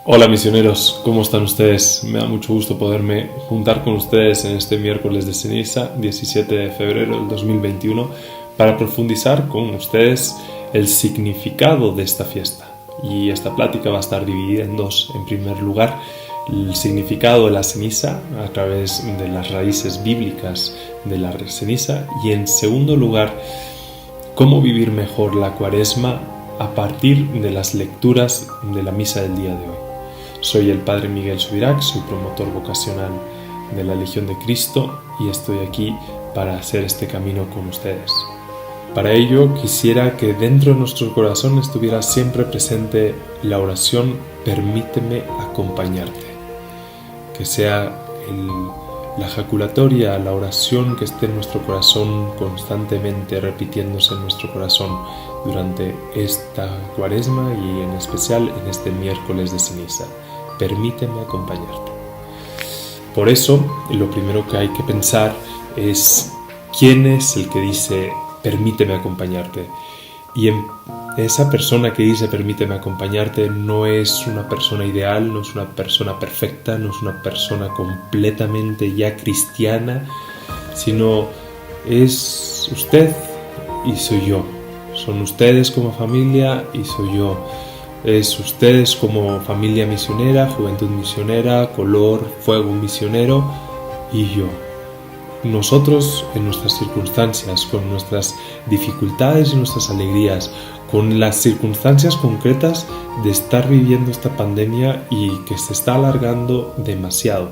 Hola misioneros, ¿cómo están ustedes? Me da mucho gusto poderme juntar con ustedes en este miércoles de ceniza, 17 de febrero del 2021, para profundizar con ustedes el significado de esta fiesta. Y esta plática va a estar dividida en dos. En primer lugar, el significado de la ceniza a través de las raíces bíblicas de la ceniza, y en segundo lugar, cómo vivir mejor la Cuaresma a partir de las lecturas de la misa del día de hoy. Soy el Padre Miguel Subirac, soy promotor vocacional de la Legión de Cristo y estoy aquí para hacer este camino con ustedes. Para ello quisiera que dentro de nuestro corazón estuviera siempre presente la oración "Permíteme acompañarte", que sea la jaculatoria, la oración que esté en nuestro corazón constantemente repitiéndose en nuestro corazón durante esta Cuaresma y en especial en este miércoles de ceniza. Permíteme acompañarte. Por eso, lo primero que hay que pensar es quién es el que dice permíteme acompañarte. Y esa persona que dice permíteme acompañarte no es una persona ideal, no es una persona perfecta, no es una persona completamente ya cristiana, sino es usted y soy yo. Son ustedes como familia y soy yo. Es ustedes como familia misionera, juventud misionera, color, fuego misionero y yo. Nosotros en nuestras circunstancias, con nuestras dificultades y nuestras alegrías, con las circunstancias concretas de estar viviendo esta pandemia y que se está alargando demasiado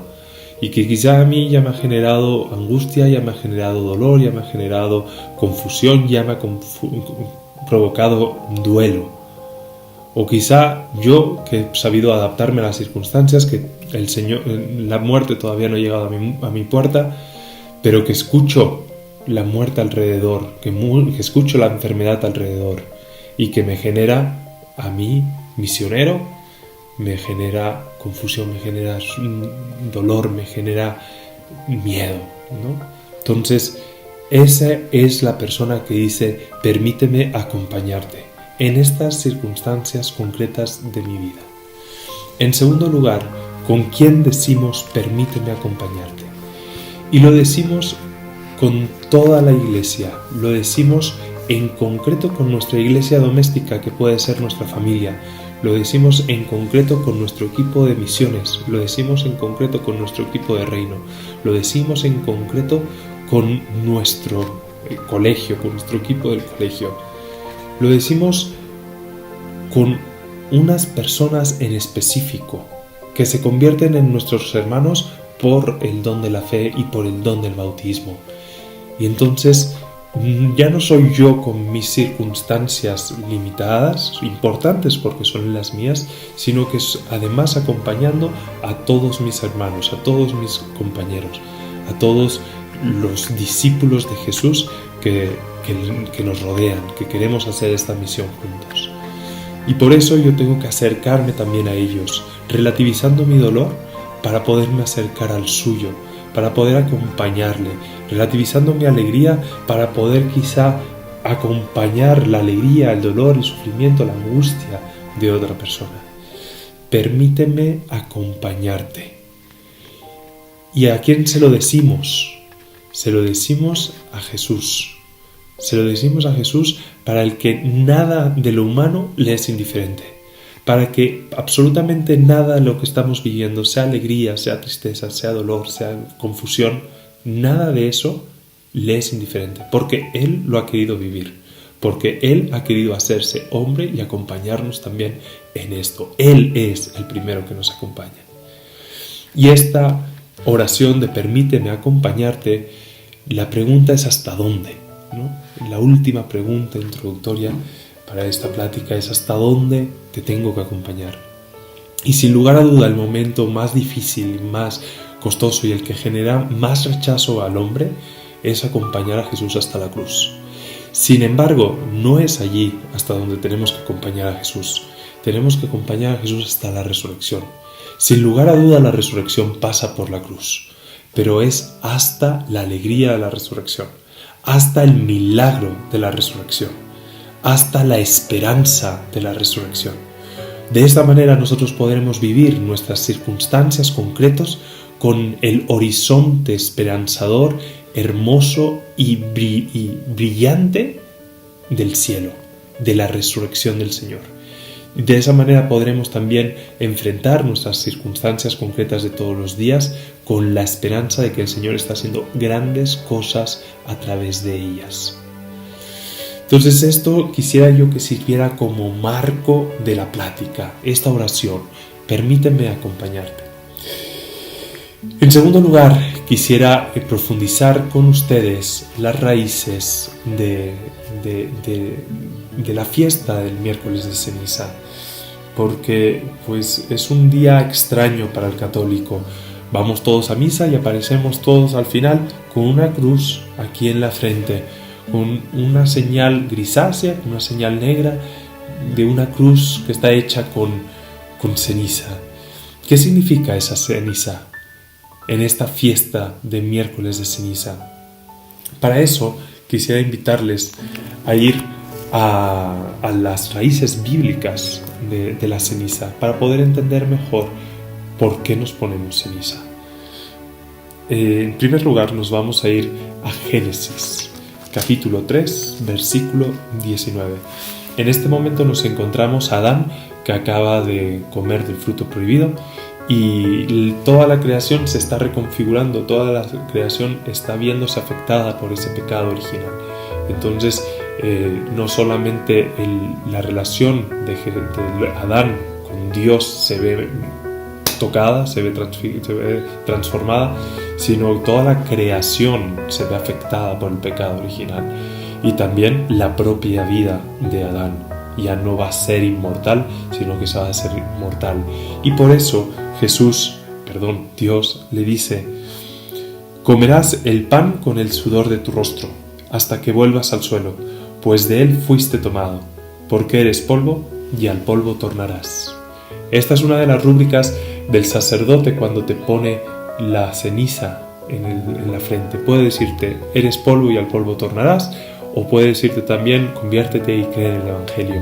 y que quizá a mí ya me ha generado angustia, ya me ha generado dolor, ya me ha generado confusión, ya me ha provocado duelo. O quizá yo, que he sabido adaptarme a las circunstancias, que la muerte todavía no ha llegado a mi puerta, pero que escucho la muerte alrededor, que escucho la enfermedad alrededor y que me genera, a mí, misionero, me genera confusión, me genera dolor, me genera miedo, ¿no? Entonces, esa es la persona que dice permíteme acompañarte en estas circunstancias concretas de mi vida. En segundo lugar, ¿con quién decimos permíteme acompañarte? Y lo decimos con toda la iglesia, lo decimos en concreto con nuestra iglesia doméstica, que puede ser nuestra familia, lo decimos en concreto con nuestro equipo de misiones, lo decimos en concreto con nuestro equipo de reino, lo decimos en concreto con nuestro colegio, con nuestro equipo del colegio. Lo decimos con unas personas en específico que se convierten en nuestros hermanos por el don de la fe y por el don del bautismo. Y entonces ya no soy yo con mis circunstancias limitadas, importantes porque son las mías, sino que es además acompañando a todos mis hermanos, a todos mis compañeros, a todos los discípulos de Jesús que nos rodean, que queremos hacer esta misión juntos. Y por eso yo tengo que acercarme también a ellos, relativizando mi dolor para poderme acercar al suyo, para poder acompañarle, relativizando mi alegría para poder quizá acompañar la alegría, el dolor, el sufrimiento, la angustia de otra persona. Permíteme acompañarte. ¿Y a quién se lo decimos? Se lo decimos a Jesús. Se lo decimos a Jesús para el que nada de lo humano le es indiferente. Para que absolutamente nada de lo que estamos viviendo, sea alegría, sea tristeza, sea dolor, sea confusión, nada de eso le es indiferente. Porque Él lo ha querido vivir. Porque Él ha querido hacerse hombre y acompañarnos también en esto. Él es el primero que nos acompaña. Y esta oración de permíteme acompañarte, la pregunta es ¿hasta dónde? ¿No? La última pregunta introductoria para esta plática es ¿hasta dónde te tengo que acompañar? Y sin lugar a duda el momento más difícil, más costoso y el que genera más rechazo al hombre es acompañar a Jesús hasta la cruz. Sin embargo, no es allí hasta donde tenemos que acompañar a Jesús. Tenemos que acompañar a Jesús hasta la resurrección. Sin lugar a duda la resurrección pasa por la cruz, pero es hasta la alegría de la resurrección, hasta el milagro de la resurrección, hasta la esperanza de la resurrección. De esta manera nosotros podremos vivir nuestras circunstancias concretas con el horizonte esperanzador, hermoso y brillante del cielo, de la resurrección del Señor. De esa manera podremos también enfrentar nuestras circunstancias concretas de todos los días con la esperanza de que el Señor está haciendo grandes cosas a través de ellas. Entonces esto quisiera yo que sirviera como marco de la plática, esta oración. Permíteme acompañarte. En segundo lugar, quisiera profundizar con ustedes las raíces de la fiesta del miércoles de ceniza, porque pues es un día extraño para el católico. Vamos todos a misa y aparecemos todos al final con una cruz aquí en la frente, con una señal grisácea, una señal negra de una cruz que está hecha con ceniza. ¿Qué significa esa ceniza en esta fiesta de miércoles de ceniza? Para eso quisiera invitarles a ir a las raíces bíblicas de la ceniza para poder entender mejor por qué nos ponemos ceniza. En primer lugar nos vamos a ir a Génesis, capítulo 3, versículo 19. En este momento nos encontramos a Adán, que acaba de comer del fruto prohibido, y toda la creación se está reconfigurando, toda la creación está viéndose afectada por ese pecado original. Entonces, no solamente la relación de Adán con Dios se ve tocada, se ve transformada, sino toda la creación se ve afectada por el pecado original. Y también la propia vida de Adán ya no va a ser inmortal, sino que se va a ser mortal. Y por eso Dios le dice: comerás el pan con el sudor de tu rostro, hasta que vuelvas al suelo, pues de él fuiste tomado, porque eres polvo y al polvo tornarás. Esta es una de las rúbricas del sacerdote cuando te pone la ceniza en la frente. Puede decirte: eres polvo y al polvo tornarás, o puede decirte también: conviértete y cree en el Evangelio.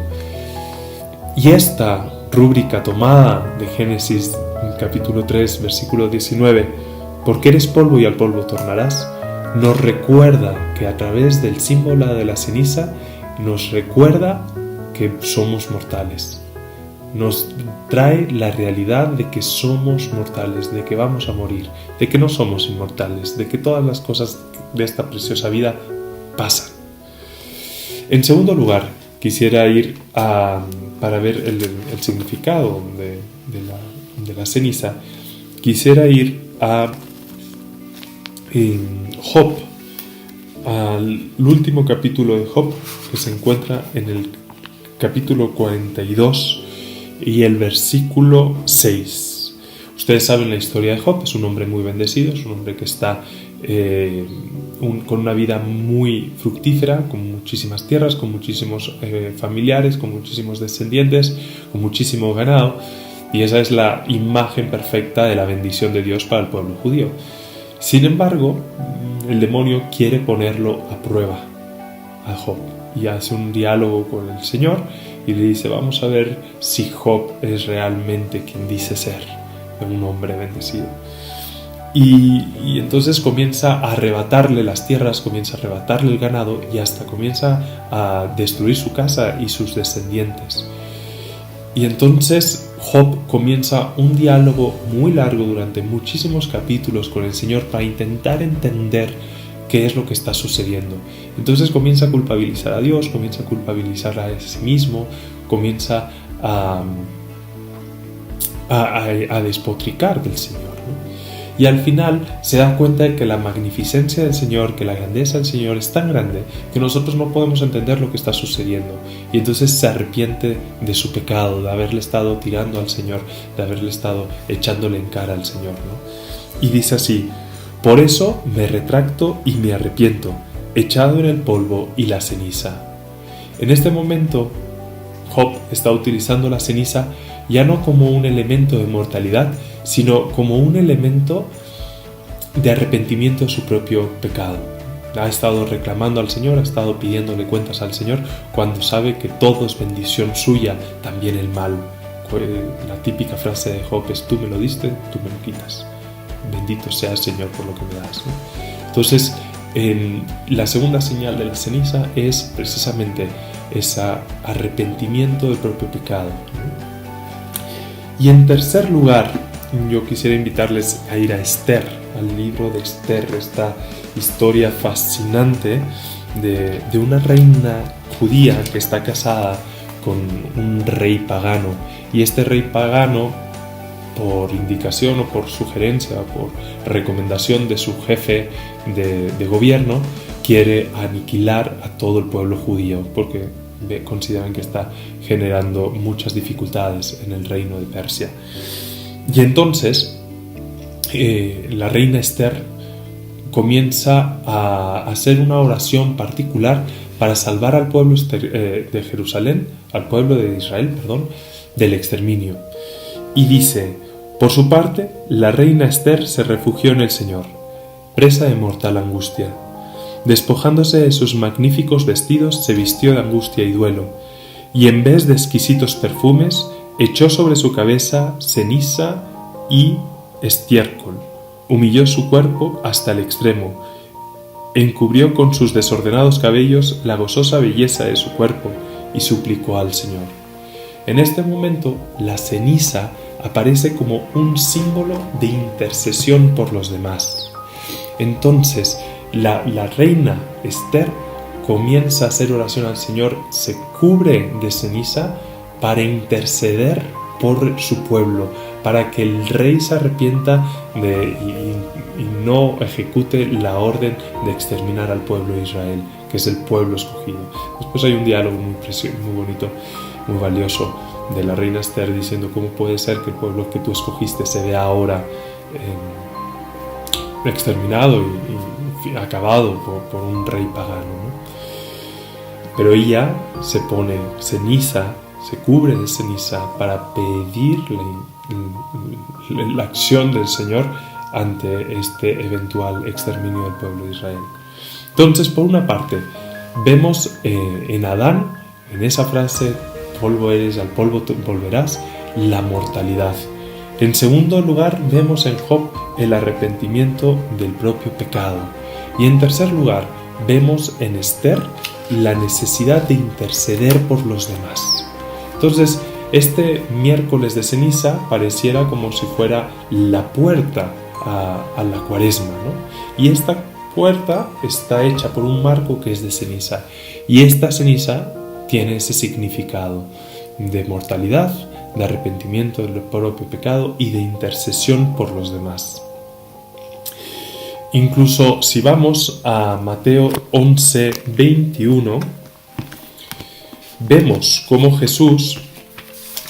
Y esta rúbrica tomada de Génesis capítulo 3, versículo 19, porque eres polvo y al polvo tornarás, nos recuerda que a través del símbolo de la ceniza nos recuerda que somos mortales. Nos trae la realidad de que somos mortales, de que vamos a morir, de que no somos inmortales, de que todas las cosas de esta preciosa vida pasan. En segundo lugar, quisiera ir para ver el significado de la ceniza, quisiera ir a Job, al último capítulo de Job, que se encuentra en el capítulo 42 y el versículo 6. Ustedes saben la historia de Job. Es un hombre muy bendecido, es un hombre que está con una vida muy fructífera, con muchísimas tierras, con muchísimos familiares, con muchísimos descendientes, con muchísimo ganado, y esa es la imagen perfecta de la bendición de Dios para el pueblo judío. Sin embargo, el demonio quiere ponerlo a prueba a Job y hace un diálogo con el Señor y le dice: vamos a ver si Job es realmente quien dice ser, un hombre bendecido. Y entonces comienza a arrebatarle las tierras, comienza a arrebatarle el ganado y hasta comienza a destruir su casa y sus descendientes. Y entonces Job comienza un diálogo muy largo durante muchísimos capítulos con el Señor para intentar entender qué es lo que está sucediendo. Entonces comienza a culpabilizar a Dios, comienza a culpabilizar a sí mismo, comienza a despotricar del Señor, ¿no? Y al final se da cuenta de que la magnificencia del Señor, que la grandeza del Señor es tan grande que nosotros no podemos entender lo que está sucediendo. Y entonces se arrepiente de su pecado, de haberle estado tirando al Señor, de haberle estado echándole en cara al Señor, ¿no? Y dice así: por eso me retracto y me arrepiento, echado en el polvo y la ceniza. En este momento, Job está utilizando la ceniza ya no como un elemento de mortalidad, sino como un elemento de arrepentimiento de su propio pecado. Ha estado reclamando al Señor, ha estado pidiéndole cuentas al Señor, cuando sabe que todo es bendición suya, también el mal. pues, la típica frase de Job es: tú me lo diste, tú me lo quitas. Bendito seas, Señor, por lo que me das, ¿no? Entonces, la segunda señal de la ceniza es precisamente ese arrepentimiento del propio pecado, ¿no? Y en tercer lugar, yo quisiera invitarles a ir a Esther, al libro de Esther, esta historia fascinante de una reina judía que está casada con un rey pagano. Y este rey pagano, por indicación o por sugerencia o por recomendación de su jefe de gobierno, quiere aniquilar a todo el pueblo judío porque consideran que está generando muchas dificultades en el reino de Persia. Y entonces la reina Esther comienza a hacer una oración particular para salvar al pueblo de Jerusalén, al pueblo de Israel, del exterminio. Y dice: por su parte, la reina Esther se refugió en el Señor, presa de mortal angustia. Despojándose de sus magníficos vestidos, se vistió de angustia y duelo, y en vez de exquisitos perfumes, echó sobre su cabeza ceniza y estiércol, humilló su cuerpo hasta el extremo, encubrió con sus desordenados cabellos la gozosa belleza de su cuerpo y suplicó al Señor. En este momento, la ceniza aparece como un símbolo de intercesión por los demás. Entonces, la reina Esther comienza a hacer oración al Señor, se cubre de ceniza para interceder por su pueblo, para que el rey se arrepienta y no ejecute la orden de exterminar al pueblo de Israel, que es el pueblo escogido. Después hay un diálogo muy bonito, muy valioso, de la reina Esther diciendo: ¿cómo puede ser que el pueblo que tú escogiste se vea ahora exterminado y acabado por un rey pagano, ¿no? Pero ella se pone ceniza, se cubre de ceniza para pedir la acción del Señor ante este eventual exterminio del pueblo de Israel. Entonces, por una parte, vemos en Adán, en esa frase: polvo eres, al polvo te volverás, la mortalidad. En segundo lugar, vemos en Job el arrepentimiento del propio pecado. Y en tercer lugar, vemos en Esther la necesidad de interceder por los demás. Entonces, este miércoles de ceniza pareciera como si fuera la puerta a la Cuaresma, ¿no? Y esta puerta está hecha por un marco que es de ceniza. Y esta ceniza tiene ese significado de mortalidad, de arrepentimiento del propio pecado y de intercesión por los demás. Incluso si vamos a Mateo 11:21, vemos cómo Jesús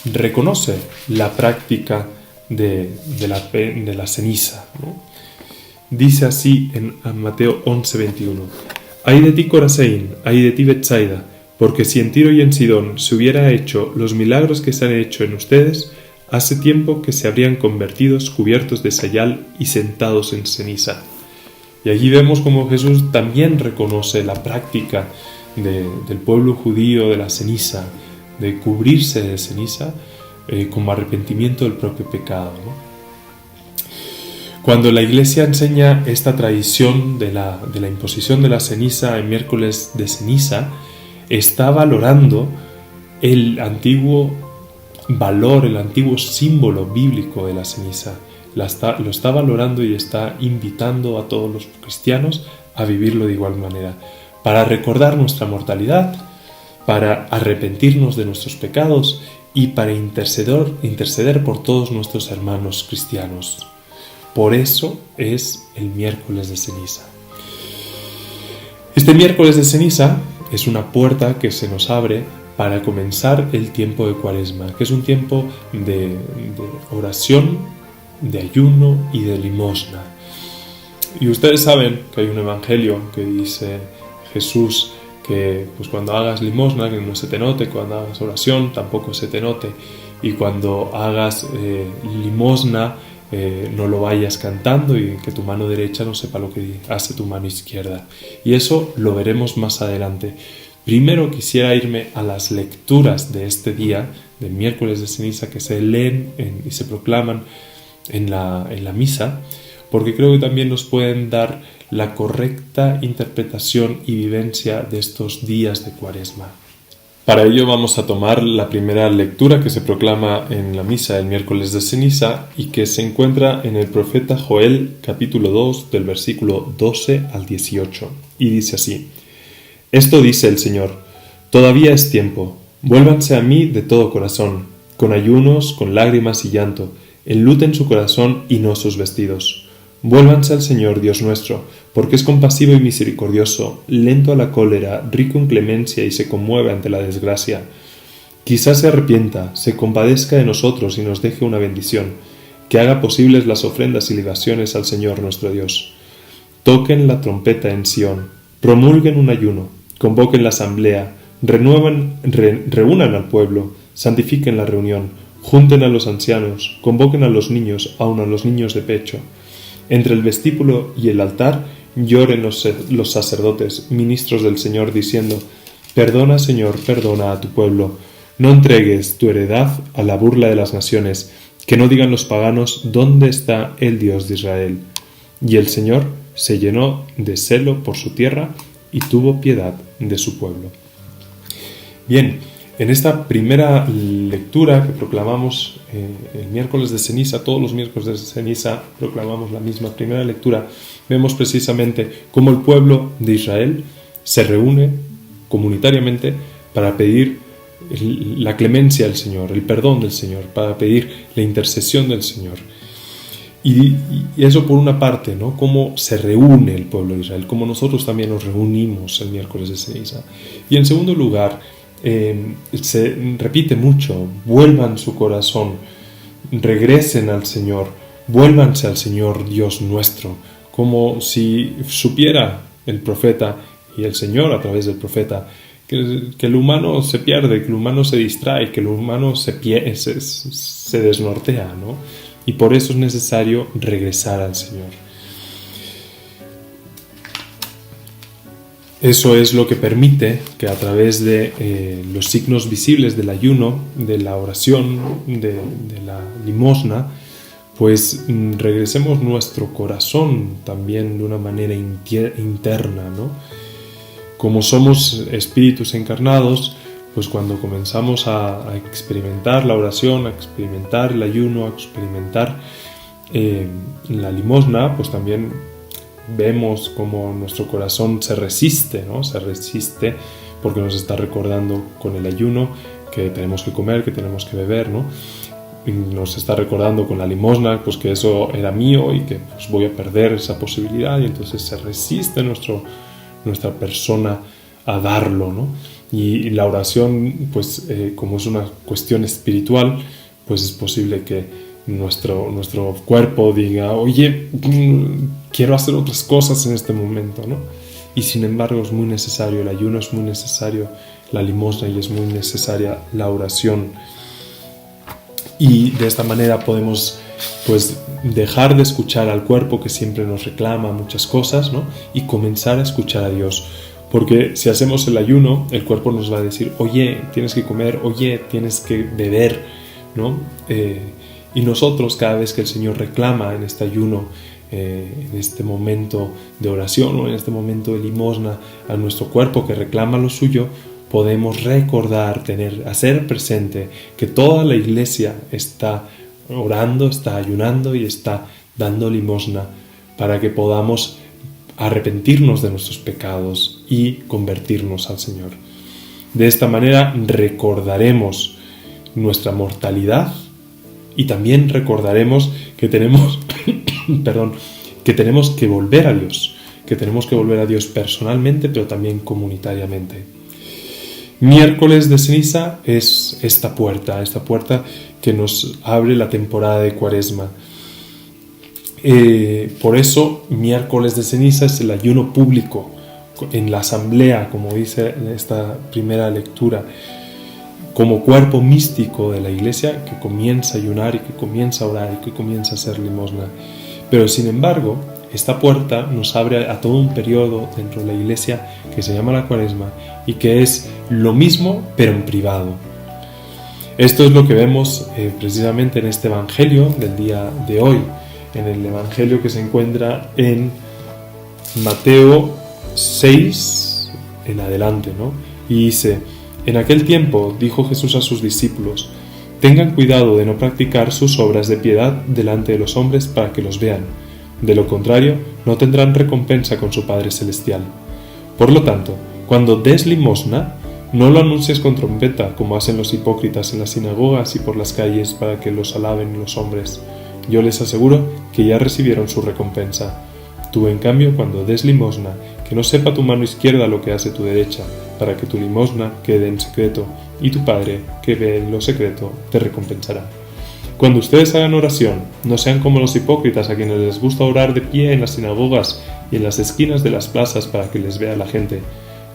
reconoce la práctica de la ceniza, ¿no? Dice así en Mateo 11:21: «Ay de ti, Corazín, ay de ti, Betsaida, porque si en Tiro y en Sidón se hubiera hecho los milagros que se han hecho en ustedes, hace tiempo que se habrían convertido cubiertos de sayal y sentados en ceniza». Y allí vemos cómo Jesús también reconoce la práctica del pueblo judío de la ceniza, de cubrirse de ceniza como arrepentimiento del propio pecado, ¿no? Cuando la Iglesia enseña esta tradición de la imposición de la ceniza en miércoles de ceniza, está valorando el antiguo valor, el antiguo símbolo bíblico de la ceniza. Lo está valorando y está invitando a todos los cristianos a vivirlo de igual manera, para recordar nuestra mortalidad, para arrepentirnos de nuestros pecados y para interceder por todos nuestros hermanos cristianos. Por eso es el miércoles de ceniza. Este miércoles de ceniza es una puerta que se nos abre para comenzar el tiempo de Cuaresma, que es un tiempo de oración, de ayuno y de limosna. Y ustedes saben que hay un evangelio que dice Jesús que pues cuando hagas limosna, que no se te note; cuando hagas oración, tampoco se te note; y cuando hagas limosna, no lo vayas cantando, y que tu mano derecha no sepa lo que hace tu mano izquierda. Y eso lo veremos más adelante. Primero quisiera irme a las lecturas de este día, de miércoles de ceniza que se leen y se proclaman en la misa, porque creo que también nos pueden dar la correcta interpretación y vivencia de estos días de Cuaresma. Para ello vamos a tomar la primera lectura que se proclama en la misa el miércoles de ceniza y que se encuentra en el profeta Joel capítulo 2 del versículo 12 al 18 y dice así: Esto dice el Señor, todavía es tiempo, vuélvanse a mí de todo corazón, con ayunos, con lágrimas y llanto, enluten su corazón y no sus vestidos. Vuélvanse al Señor Dios nuestro, porque es compasivo y misericordioso, lento a la cólera, rico en clemencia y se conmueve ante la desgracia. Quizás se arrepienta, se compadezca de nosotros y nos deje una bendición, que haga posibles las ofrendas y libaciones al Señor nuestro Dios. Toquen la trompeta en Sión, promulguen un ayuno, convoquen la asamblea, reúnan al pueblo, santifiquen la reunión, junten a los ancianos, convoquen a los niños, aun a los niños de pecho. Entre el vestíbulo y el altar lloren los sacerdotes, ministros del Señor, diciendo: Perdona, Señor, perdona a tu pueblo. No entregues tu heredad a la burla de las naciones, que no digan los paganos: ¿dónde está el Dios de Israel? Y el Señor se llenó de celo por su tierra y tuvo piedad de su pueblo. Bien, en esta primera lectura que proclamamos el miércoles de ceniza, todos los miércoles de ceniza proclamamos la misma primera lectura, vemos precisamente cómo el pueblo de Israel se reúne comunitariamente para pedir la clemencia del Señor, el perdón del Señor, para pedir la intercesión del Señor. Y eso por una parte, ¿no? Cómo se reúne el pueblo de Israel, cómo nosotros también nos reunimos el miércoles de ceniza. Y en segundo lugar, se repite mucho: vuelvan su corazón, regresen al Señor, vuélvanse al Señor Dios nuestro, como si supiera el profeta y el Señor a través del profeta que el humano se pierde, que el humano se distrae, que el humano se desnortea, ¿no? Y por eso es necesario regresar al Señor. Eso es lo que permite que a través de los signos visibles del ayuno, de la oración, de la limosna, pues regresemos nuestro corazón también de una manera interna, ¿no? Como somos espíritus encarnados, pues cuando comenzamos a experimentar la oración, a experimentar el ayuno, a experimentar la limosna, pues también vemos como nuestro corazón se resiste, ¿no? Se resiste porque nos está recordando con el ayuno que tenemos que comer, que tenemos que beber, ¿no? Y nos está recordando con la limosna pues que eso era mío y que pues voy a perder esa posibilidad, y entonces se resiste nuestra persona a darlo, ¿no? Y la oración, pues como es una cuestión espiritual, pues es posible que nuestro cuerpo diga: oye, quiero hacer otras cosas en este momento, ¿no? Y sin embargo es muy necesario el ayuno, es muy necesario la limosna y es muy necesaria la oración. Y de esta manera podemos pues dejar de escuchar al cuerpo que siempre nos reclama muchas cosas, ¿no? Y comenzar a escuchar a Dios. Porque si hacemos el ayuno, el cuerpo nos va a decir: oye, tienes que comer, oye, tienes que beber, ¿no? Y nosotros, cada vez que el Señor reclama en este ayuno, en este momento de oración o en este momento de limosna a nuestro cuerpo que reclama lo suyo, podemos recordar, hacer presente que toda la iglesia está orando, está ayunando y está dando limosna para que podamos arrepentirnos de nuestros pecados y convertirnos al Señor. De esta manera recordaremos nuestra mortalidad y también recordaremos que tenemos que tenemos que volver a Dios, personalmente, pero también comunitariamente. Miércoles de ceniza es esta puerta que nos abre la temporada de Cuaresma. Por eso, miércoles de ceniza es el ayuno público, en la asamblea, como dice en esta primera lectura, como cuerpo místico de la iglesia que comienza a ayunar y que comienza a orar y que comienza a hacer limosna. Pero sin embargo, esta puerta nos abre a todo un periodo dentro de la iglesia que se llama la Cuaresma y que es lo mismo pero en privado. Esto es lo que vemos precisamente en este Evangelio del día de hoy, en el Evangelio que se encuentra en Mateo 6 en adelante, ¿no? Y dice: en aquel tiempo dijo Jesús a sus discípulos: tengan cuidado de no practicar sus obras de piedad delante de los hombres para que los vean. De lo contrario, no tendrán recompensa con su Padre Celestial. Por lo tanto, cuando des limosna, no lo anuncies con trompeta, como hacen los hipócritas en las sinagogas y por las calles para que los alaben los hombres. Yo les aseguro que ya recibieron su recompensa. Tú, en cambio, cuando des limosna, que no sepa tu mano izquierda lo que hace tu derecha, para que tu limosna quede en secreto, y tu Padre, que ve en lo secreto, te recompensará. Cuando ustedes hagan oración, no sean como los hipócritas a quienes les gusta orar de pie en las sinagogas y en las esquinas de las plazas para que les vea la gente.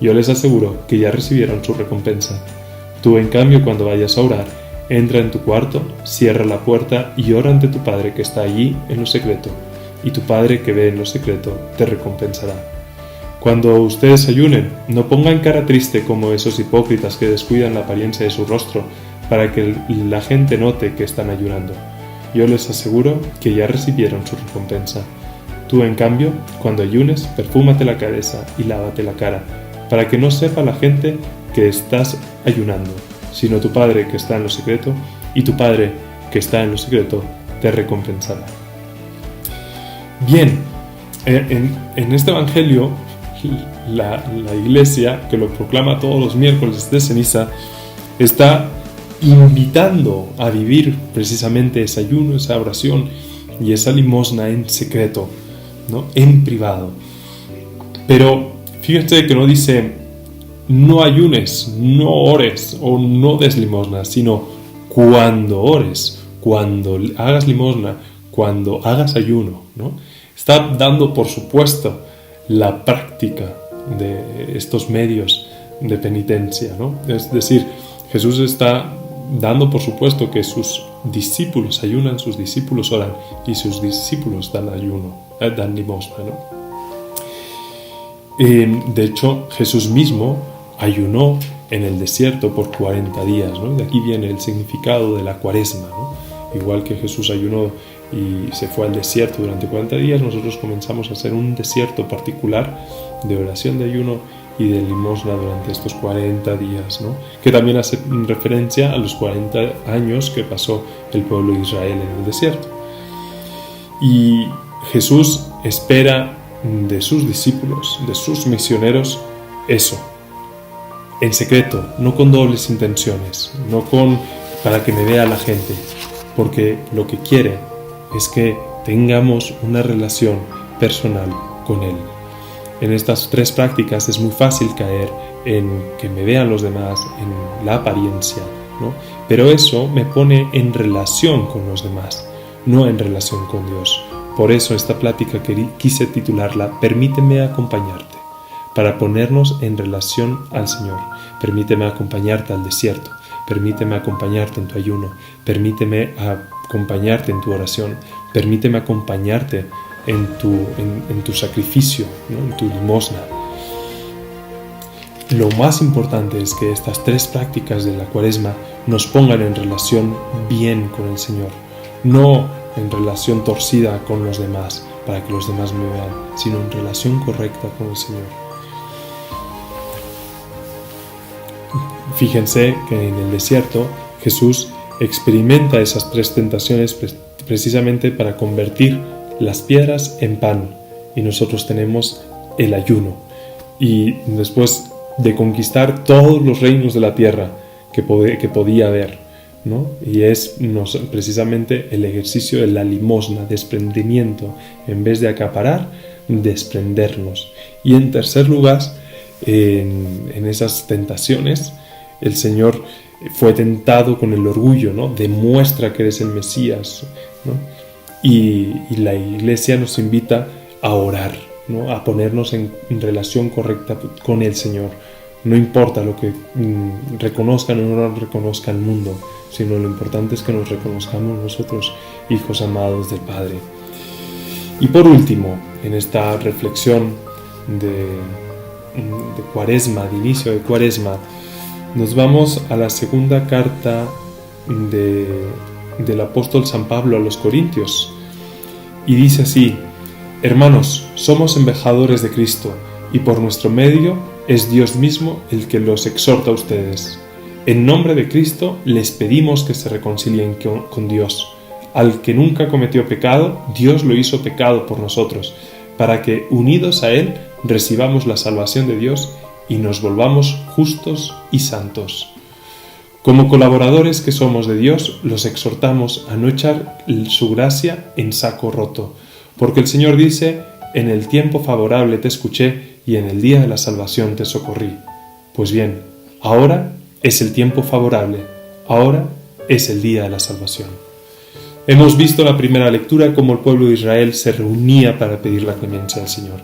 Yo les aseguro que ya recibieron su recompensa. Tú, en cambio, cuando vayas a orar, entra en tu cuarto, cierra la puerta y ora ante tu Padre que está allí en lo secreto, y tu Padre que ve en lo secreto te recompensará. Cuando ustedes ayunen, no pongan cara triste como esos hipócritas que descuidan la apariencia de su rostro para que la gente note que están ayunando. Yo les aseguro que ya recibieron su recompensa. Tú, en cambio, cuando ayunes, perfúmate la cabeza y lávate la cara, para que no sepa la gente que estás ayunando, sino tu Padre que está en lo secreto, y tu Padre que está en lo secreto te recompensará. Bien, en este Evangelio, la Iglesia, que lo proclama todos los miércoles de ceniza, está invitando a vivir precisamente ese ayuno, esa oración y esa limosna en secreto, ¿no? En privado. Pero fíjate que no dice no ayunes, no ores o no des limosna, sino cuando ores, cuando hagas limosna, cuando hagas ayuno, ¿no? Está dando por supuesto la práctica de estos medios de penitencia, ¿no? Es decir, Jesús está dando por supuesto que sus discípulos ayunan, sus discípulos oran y sus discípulos dan ayuno, dan limosna, ¿no? De hecho, Jesús mismo ayunó en el desierto por 40 días, ¿no? De aquí viene el significado de la cuaresma, ¿no? Igual que Jesús ayunó y se fue al desierto durante 40 días, nosotros comenzamos a hacer un desierto particular de oración, de ayuno y de limosna durante estos 40 días, ¿no? Que también hace referencia a los 40 años que pasó el pueblo de Israel en el desierto. Y Jesús espera de sus discípulos, de sus misioneros, eso, en secreto, no con dobles intenciones, no para que me vea la gente, porque lo que quiere es que tengamos una relación personal con Él. En estas tres prácticas es muy fácil caer en que me vean los demás, en la apariencia, ¿no? Pero eso me pone en relación con los demás, no en relación con Dios. Por eso esta plática quise titularla "Permíteme acompañarte", para ponernos en relación al Señor. Permíteme acompañarte al desierto, permíteme acompañarte en tu ayuno, permíteme acompañarte en tu oración, permíteme acompañarte en tu sacrificio, ¿no? En tu limosna. Lo más importante es que estas tres prácticas de la Cuaresma nos pongan en relación bien con el Señor, no en relación torcida con los demás para que los demás me vean, sino en relación correcta con el Señor. Fíjense que en el desierto Jesús experimenta esas tres tentaciones precisamente para convertir las piedras en pan, y nosotros tenemos el ayuno, y después de conquistar todos los reinos de la tierra que podía haber, ¿no? Y es precisamente el ejercicio de la limosna, desprendimiento, en vez de acaparar, desprendernos. Y en tercer lugar, en esas tentaciones, el Señor fue tentado con el orgullo, ¿no? Demuestra que eres el Mesías, ¿no? Y la Iglesia nos invita a orar, ¿no? A ponernos en relación correcta con el Señor. No importa lo que reconozcan o no reconozca el mundo, sino lo importante es que nos reconozcamos nosotros, hijos amados del Padre. Y por último, en esta reflexión de Cuaresma, de inicio de Cuaresma, nos vamos a la segunda carta del apóstol San Pablo a los Corintios. Y dice así: hermanos, somos embajadores de Cristo, y por nuestro medio es Dios mismo el que los exhorta a ustedes. En nombre de Cristo les pedimos que se reconcilien con Dios. Al que nunca cometió pecado, Dios lo hizo pecado por nosotros, para que, unidos a Él, recibamos la salvación de Dios y nos volvamos justos y santos. Como colaboradores que somos de Dios, los exhortamos a no echar su gracia en saco roto, porque el Señor dice: en el tiempo favorable te escuché y en el día de la salvación te socorrí. Pues bien, ahora es el tiempo favorable, ahora es el día de la salvación. Hemos visto en la primera lectura cómo el pueblo de Israel se reunía para pedir la clemencia del Señor.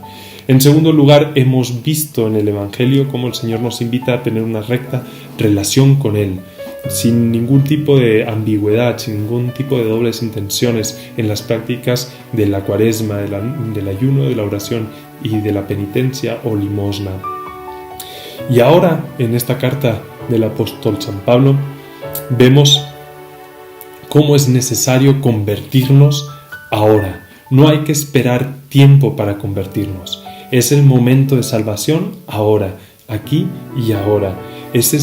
En segundo lugar, hemos visto en el Evangelio cómo el Señor nos invita a tener una recta relación con Él, sin ningún tipo de ambigüedad, sin ningún tipo de dobles intenciones en las prácticas de la cuaresma, del ayuno, de la oración y de la penitencia o limosna. Y ahora, en esta carta del apóstol San Pablo, vemos cómo es necesario convertirnos ahora. No hay que esperar tiempo para convertirnos. Es el momento de salvación ahora, aquí y ahora. Este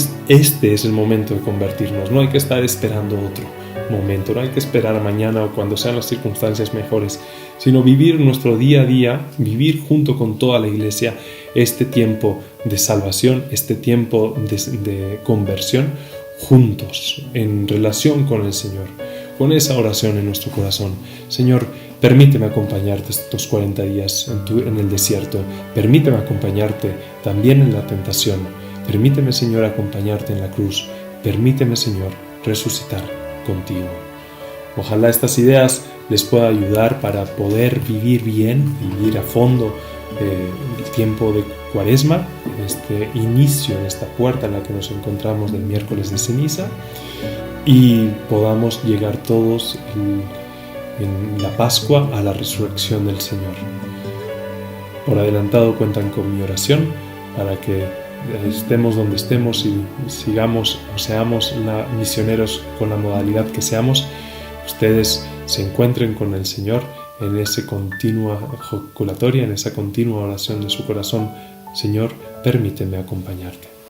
es el momento de convertirnos. No hay que estar esperando otro momento. No hay que esperar a mañana o cuando sean las circunstancias mejores, sino vivir nuestro día a día, vivir junto con toda la Iglesia este tiempo de salvación, este tiempo de conversión, juntos, en relación con el Señor, con esa oración en nuestro corazón. Señor, permíteme acompañarte estos 40 días en el desierto. Permíteme acompañarte también en la tentación. Permíteme, Señor, acompañarte en la cruz. Permíteme, Señor, resucitar contigo. Ojalá estas ideas les pueda ayudar para poder vivir bien, vivir a fondo el tiempo de Cuaresma, en este inicio, en esta puerta en la que nos encontramos del miércoles de ceniza, y podamos llegar todos en la Pascua a la resurrección del Señor. Por adelantado cuentan con mi oración para que estemos donde estemos y sigamos o seamos misioneros con la modalidad que seamos, ustedes se encuentren con el Señor en esa continua joculatoria, en esa continua oración de su corazón. Señor, permíteme acompañarte.